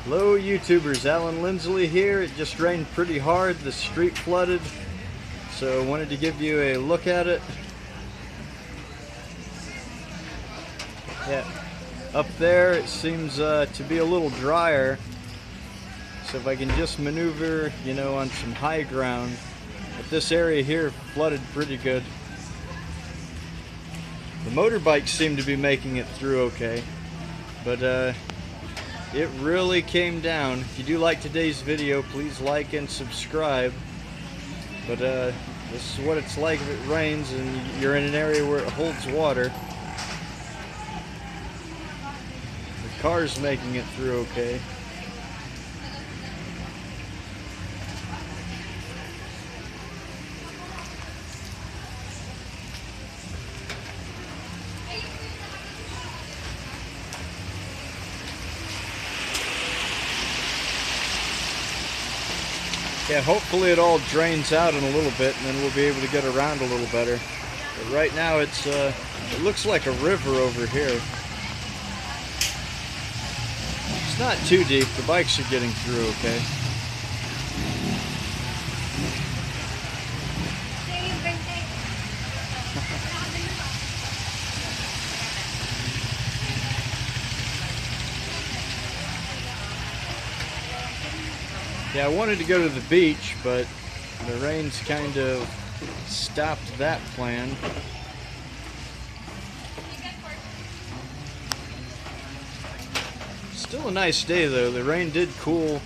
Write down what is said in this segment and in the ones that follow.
Hello YouTubers, Allan Lindsley here. It just rained pretty hard, the street flooded, so I wanted to give you a look at it. Yeah, up there it seems to be a little drier, so if I can just maneuver, on some high ground. But this area here flooded pretty good. The motorbikes seem to be making it through okay, but it really came down. If you do like today's video, please like and subscribe. But this is what it's like if it rains and you're in an area where it holds water. The car's making it through okay. Yeah, hopefully it all drains out in a little bit and then we'll be able to get around a little better. But right now it looks like a river over here. It's not too deep, the bikes are getting through okay. Yeah, I wanted to go to the beach, but the rain's kind of stopped that plan. Still a nice day though. The rain did cool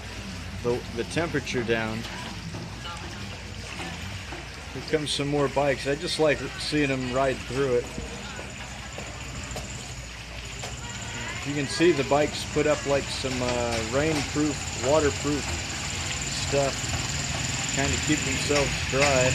the temperature down. Here comes some more bikes. I just like seeing them ride through it. You can see the bikes put up like some rainproof, waterproof stuff, kind of keep themselves dry.